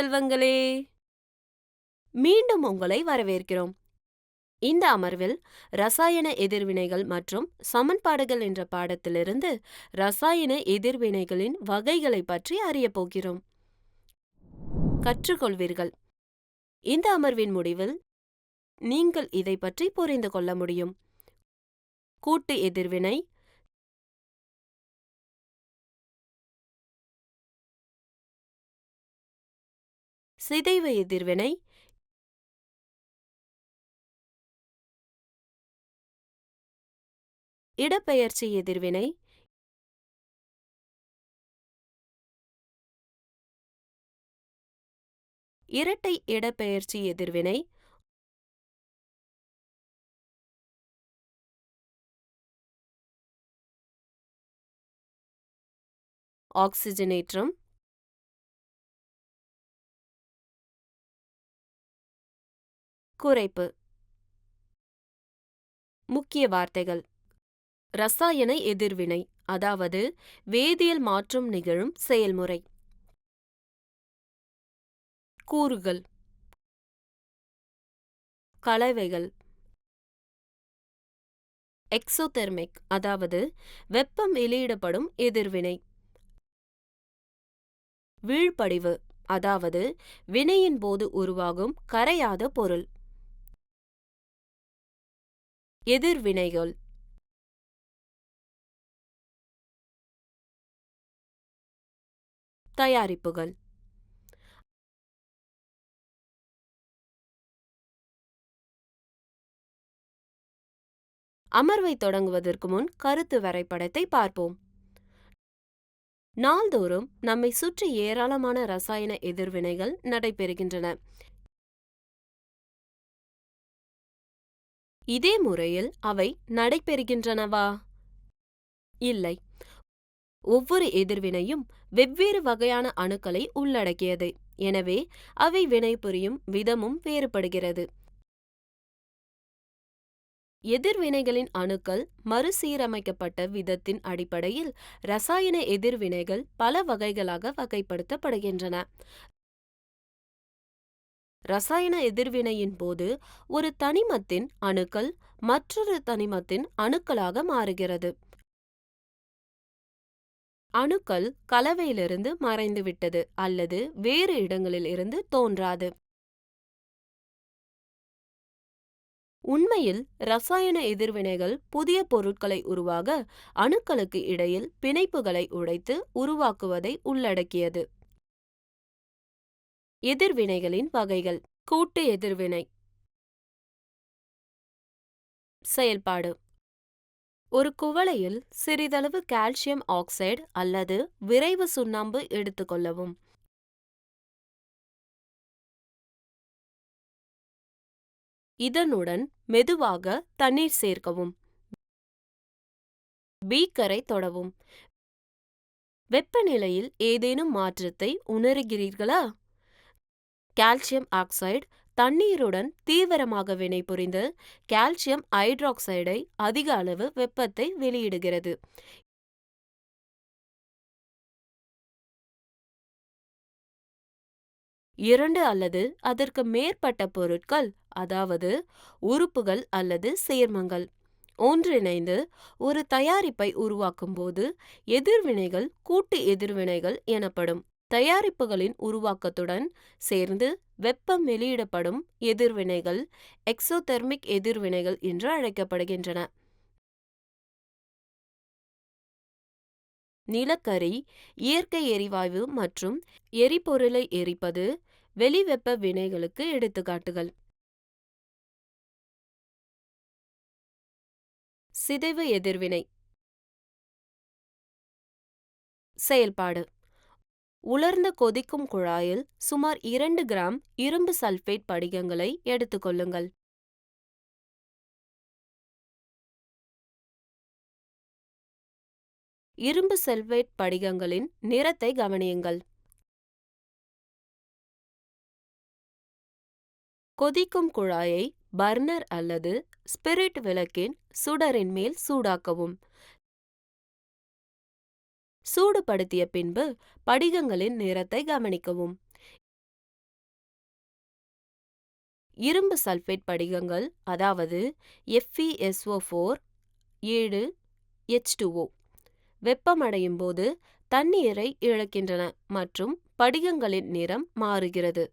செல்வங்களே! மீண்டும் உங்களை வரவேற்கிறோம். இந்த அமர்வில் ரசாயன எதிர்வினைகள் மற்றும் சமன்பாடுகள் என்ற பாடத்திலிருந்து ரசாயன எதிர்வினைகளின் வகைகளை பற்றி அறியப் போகிறோம். கற்றுக்கொள்வீர்கள். இந்த அமர்வின் முடிவில் நீங்கள் இதை பற்றி புரிந்து கொள்ள முடியும். கூட்டு எதிர்வினை, சிதைவு எதிர்வினை, இடப்பெயர்ச்சி எதிர்வினை, இரட்டை இடப்பெயர்ச்சி எதிர்வினை, ஆக்சிஜனேற்றம், குறைப்பு. முக்கிய வார்த்தைகள்: ரசாயன எதிர்வினை, அதாவது வேதியியல் மாற்றம் நிகழும் செயல்முறை. கூறுகள்: கலவைகள். எக்ஸோதெர்மிக், அதாவது வெப்பம் வெளியிடப்படும் எதிர்வினை. வீழ்படிவு, அதாவது வினையின் போது உருவாகும் கரையாத பொருள். எதிர்வினைகள். தயாரிப்புகள். அமர்வை தொடங்குவதற்கு முன் கருத்து வரைபடத்தை பார்ப்போம். நாள்தோறும் நம்மை சுற்றி ஏராளமான ரசாயன எதிர்வினைகள் நடைபெறுகின்றன. இதே முறையில் அவை நடைபெறுகின்றனவா? இல்லை. ஒவ்வொரு எதிர்வினையும் வெவ்வேறு வகையான அணுக்களை உள்ளடக்கியது. எனவே அவை வினைபுரியும் விதமும் வேறுபடுகிறது. எதிர்வினைகளின் அணுக்கள் மறுசீரமைக்கப்பட்ட விதத்தின் அடிப்படையில் ரசாயன எதிர்வினைகள் பல வகைகளாக வகைப்படுத்தப்படுகின்றன. ரசாயன எதிர்வினையின் போது ஒரு தனிமத்தின் அணுக்கள் மற்றொரு தனிமத்தின் அணுக்களாக மாறுகிறது. அணுக்கள் கலவையிலிருந்து மறைந்துவிட்டது அல்லது வேறு இடங்களில் இருந்து தோன்றாது. உண்மையில் ரசாயன எதிர்வினைகள் புதிய பொருட்களை உருவாக அணுக்களுக்கு இடையில் பிணைப்புகளை உடைத்து உருவாக்குவதை உள்ளடக்கியது. எதிர்வினைகளின் வகைகள். கூட்டு எதிர்வினை. செயல்பாடு: ஒரு குவளையில் சிறிதளவு கால்சியம் ஆக்சைடு அல்லது விரைவு சுண்ணாம்பு எடுத்துக்கொள்ளவும். இதனுடன் மெதுவாக தண்ணீர் சேர்க்கவும். பீக்கரை தொடவும். வெப்பநிலையில் ஏதேனும் மாற்றத்தை உணர்கிறீர்களா? கால்சியம் ஆக்சைடு தண்ணீருடன் தீவிரமாக வினைபுரிந்து கால்சியம் ஹைட்ராக்சைடை அதிக அளவு வெப்பத்தை வெளியிடுகிறது. இரண்டு அல்லது அதற்கு மேற்பட்ட பொருட்கள், அதாவது உறுப்புகள் அல்லது சேர்மங்கள் ஒன்றிணைந்து ஒரு தயாரிப்பை உருவாக்கும்போது எதிர்வினைகள் கூட்டு எதிர்வினைகள் எனப்படும். தயாரிப்புகளின் உருவாக்கத்துடன் சேர்ந்து வெப்பம் வெளியிடப்படும் எதிர்வினைகள் எக்ஸோதெர்மிக் எதிர்வினைகள் என்று அழைக்கப்படுகின்றன. நிலக்கரி, இயற்கை எரிவாயு மற்றும் எரிபொருளை எரிப்பது வெளிவெப்ப வினைகளுக்கு எடுத்துக்காட்டுகள். சிதைவு எதிர்வினை. செயல்பாடு: உலர்ந்த கொதிக்கும் குழாயில் சுமார் 2 கிராம் இரும்பு சல்பேட் படிகங்களை எடுத்துக்கொள்ளுங்கள். இரும்பு சல்பேட் படிகங்களின் நிறத்தை கவனியுங்கள். கொதிக்கும் குழாயை பர்னர் அல்லது ஸ்பிரிட் விளக்கின் சுடரின் மேல் சூடாக்கவும். சூடுபடுத்திய பின்பு படிகங்களின் நிறத்தை கவனிக்கவும். இரும்பு சல்பேட் படிகங்கள், அதாவது FeSO4 7H2O வெப்பமடையும் போது தண்ணீரை இழக்கின்றன மற்றும் படிகங்களின் நிறம் மாறுகிறது.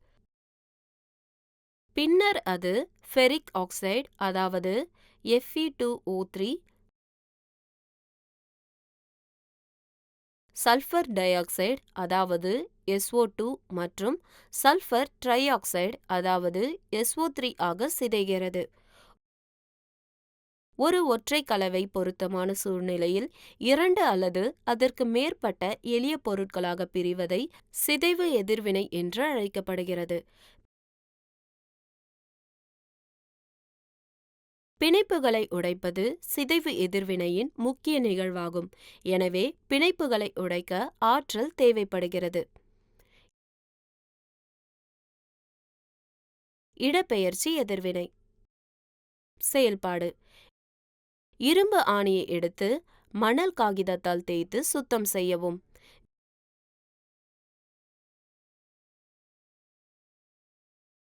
பின்னர் அது ஃபெரிக் ஆக்சைடு, அதாவது Fe2O3, சல்பர் டை ஆக்சைடு, அதாவது SO2 மற்றும் சல்பர் ட்ரை ஆக்சைடு, அதாவது SO3 ஆக சிதைகிறது. ஒரு ஒற்றை கலவை பொருத்தமான சூழ்நிலையில் 2 அல்லது அதற்கு மேற்பட்ட எளிய பொருட்களாக பிரிவதை சிதைவு எதிர்வினை என்று அழைக்கப்படுகிறது. பிணைப்புகளை உடைப்பது சிதைவு எதிர்வினையின் முக்கிய நிகழ்வாகும். எனவே பிணைப்புகளை உடைக்க ஆற்றல் தேவைப்படுகிறது. இடப்பெயர்ச்சி எதிர்வினை. செயல்பாடு: இரும்பு ஆணியை எடுத்து மணல் காகிதத்தால் தேய்த்து சுத்தம் செய்யவும்.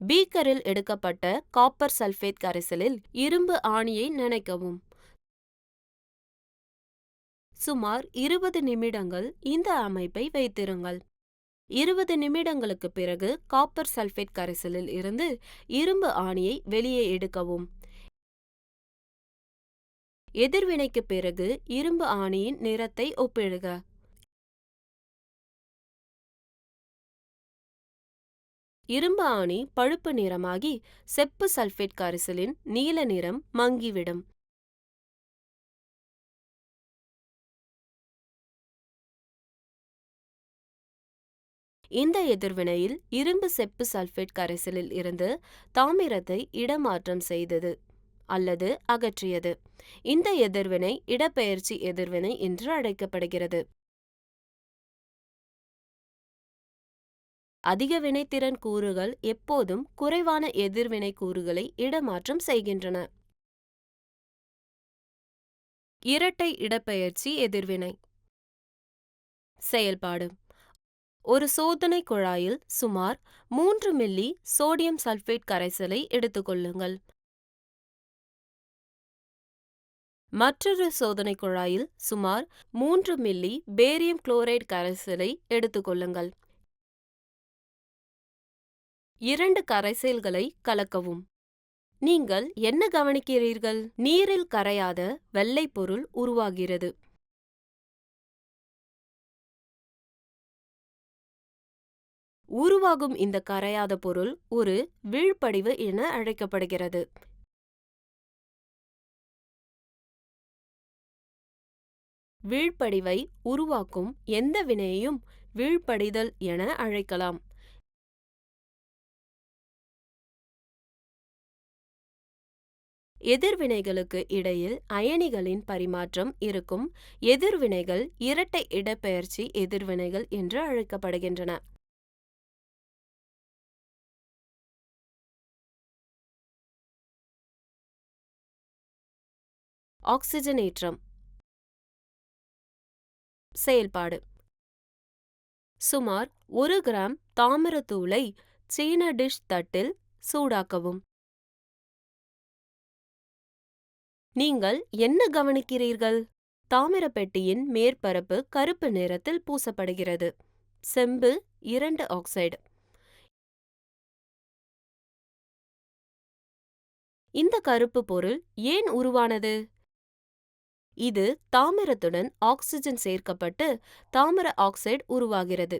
பீக்கரில் எடுக்கப்பட்ட காப்பர் சல்பேட் கரைசலில் இரும்பு ஆணியை நனைக்கவும். சுமார் 20 நிமிடங்கள் இந்த அமைப்பை வைத்திருங்கள். 20 நிமிடங்களுக்கு பிறகு காப்பர் சல்பேட் கரைசலில் இருந்து இரும்பு ஆணியை வெளியே எடுக்கவும். எதிர்வினைக்கு பிறகு இரும்பு ஆணியின் நிறத்தை ஒப்பிடுக. இரும்பு ஆணி பழுப்பு நிறமாகி செப்பு சல்பேட் கரைசலின் நீல நிறம் மங்கிவிடும். இந்த எதிர்வினையில் இரும்பு செப்பு சல்பேட் கரைசலில் இருந்து தாமிரத்தை இடமாற்றம் செய்தது அல்லது அகற்றியது. இந்த எதிர்வினை இடப்பெயர்ச்சி எதிர்வினை என்று அழைக்கப்படுகிறது. அதிக வினைத்திறன் கூறுகள் எப்போதும் குறைவான எதிர்வினை கூறுகளை இடமாற்றம் செய்கின்றன. இரட்டை இடப்பெயர்ச்சி எதிர்வினை. செயல்பாடு: ஒரு சோதனை குழாயில் சுமார் 3 மில்லி சோடியம் சல்பேட் கரைசலை எடுத்துக்கொள்ளுங்கள். மற்றொரு சோதனை குழாயில் சுமார் 3 மில்லி பேரியம் குளோரைடு கரைசலை எடுத்துக்கொள்ளுங்கள். 2 கரைசல்களை கலக்கவும். நீங்கள் என்ன கவனிக்கிறீர்கள்? நீரில் கரையாத வெள்ளை பொருள் உருவாகிறது. உருவாகும் இந்த கரையாத பொருள் ஒரு வீழ்படிவு என அழைக்கப்படுகிறது. வீழ்படிவை உருவாக்கும் எந்த வினையையும் வீழ்படிதல் என அழைக்கலாம். எதிர்வினைகளுக்கு இடையில் அயனிகளின் பரிமாற்றம் இருக்கும் எதிர்வினைகள் இரட்டை இடப்பெயர்ச்சி எதிர்வினைகள் என்று அழைக்கப்படுகின்றன. ஆக்சிஜனேற்றம். செயல்பாடு: சுமார் 1 கிராம் தாமிரத்தூளை சீன டிஷ் தட்டில் சூடாக்கவும். நீங்கள் என்ன கவனிக்கிறீர்கள்? தாமிர பெட்டியின் மேற்பரப்பு கருப்பு நிறத்தில் பூசப்படுகிறது. செம்பு 2 ஆக்சைடு. இந்த கருப்பு பொருள் ஏன் உருவானது? இது தாமிரத்துடன் ஆக்சிஜன் சேர்க்கப்பட்டு தாமிர ஆக்சைடு உருவாகிறது.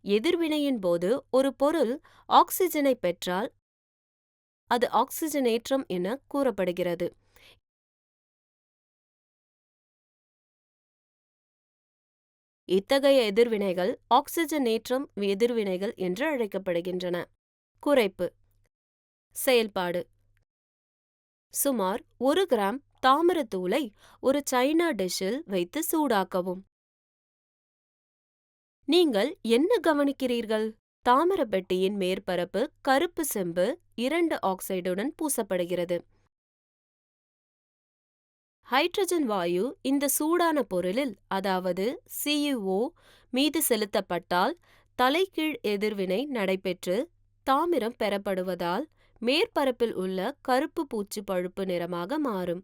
எதிர்வினையின் போது ஒரு பொருள் ஆக்சிஜனை பெற்றால் அது ஆக்சிஜனேற்றம் என கூறப்படுகிறது. இத்தகைய எதிர்வினைகள் ஆக்சிஜனேற்றம் எதிர்வினைகள் என்று அழைக்கப்படுகின்றன. குறைப்பு. செயல்பாடு: சுமார் 1 கிராம் தாமிரத்தூளை ஒரு சைனா டிஷ்ஷில் வைத்து சூடாக்கவும். நீங்கள் என்ன கவனிக்கிறீர்கள்? தாமிர பெட்டியின் மேற்பரப்பு கருப்பு செம்பு 2 ஆக்சைடுடன் பூசப்படுகிறது. ஹைட்ரஜன் வாயு இந்த சூடான பொருளில், அதாவது CuO மீது செலுத்தப்பட்டால் தலைகீழ் எதிர்வினை நடைபெற்று தாமிரம் பெறப்படுவதால் மேற்பரப்பில் உள்ள கருப்பு பூச்சு பழுப்பு நிறமாக மாறும்.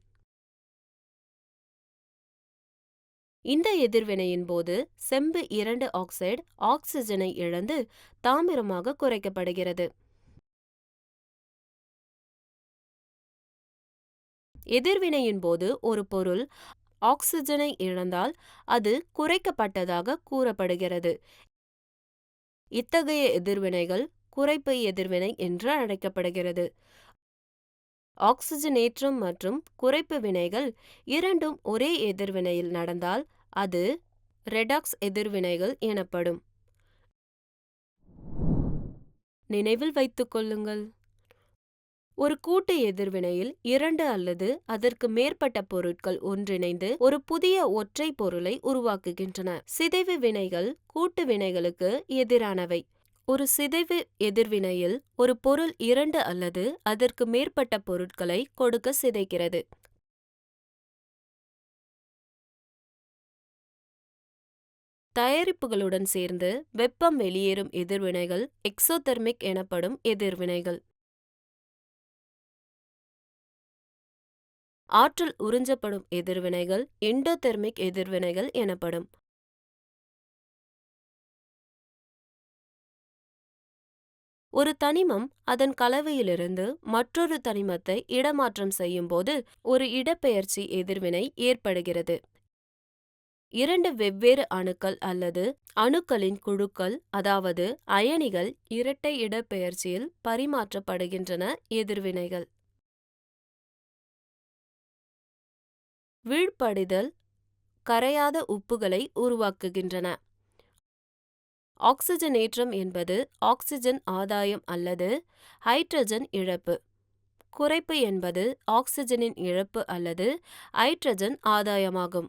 இந்த எதிர்வினையின் போது செம்பு 2 ஆக்சைடு ஆக்சிஜனை இழந்து தாமிரமாக குறைக்கப்படுகிறது. எதிர்வினையின் போது ஒரு பொருள் ஆக்சிஜனை இழந்தால் அது குறைக்கப்பட்டதாக கூறப்படுகிறது. இத்தகைய எதிர்வினைகள் குறைப்பு எதிர்வினை என்று அழைக்கப்படுகிறது. ஆக்சிஜனேற்றம் மற்றும் குறைப்பு வினைகள் இரண்டும் ஒரே எதிர்வினையில் நடந்தால் அது ரெடாக்ஸ் எதிர்வினைகள் எனப்படும். நினைவில் வைத்துக் கொள்ளுங்கள், ஒரு கூட்டு எதிர்வினையில் 2 அல்லது அதற்கு மேற்பட்ட பொருட்கள் ஒன்றிணைந்து ஒரு புதிய ஒற்றை பொருளை உருவாக்குகின்றன. சிதைவு வினைகள் கூட்டு வினைகளுக்கு எதிரானவை. ஒரு சிதைவு எதிர்வினையில் ஒரு பொருள் 2 அல்லது அதற்கு மேற்பட்ட பொருட்களை கொடுக்க சிதைக்கிறது. தயாரிப்புகளுடன் சேர்ந்து வெப்பம் வெளியேறும் எதிர்வினைகள் எக்ஸோதெர்மிக் எனப்படும் எதிர்வினைகள். ஆற்றல் உறிஞ்சப்படும் எதிர்வினைகள் எண்டோதெர்மிக் எதிர்வினைகள் எனப்படும். ஒரு தனிமம் அதன் கலவையிலிருந்து மற்றொரு தனிமத்தை இடமாற்றம் செய்யும் போது ஒரு இடப்பெயர்ச்சி எதிர்வினை ஏற்படுகிறது. 2 வெவ்வேறு அணுக்கள் அல்லது அணுக்களின் குழுக்கள், அதாவது அயனிகள், இரட்டை இடப்பெயர்ச்சியில் பரிமாற்றப்படுகின்றன. எதிர்வினைகள் வீழ்ப்படிதல் கரையாத உப்புகளை உருவாக்குகின்றன. ஆக்சிஜனேற்றம் என்பது ஆக்சிஜன் ஆதாயம் அல்லது ஹைட்ரஜன் இழப்பு. குறைப்பு என்பது ஆக்சிஜனின் இழப்பு அல்லது ஹைட்ரஜன் ஆதாயமாகும்.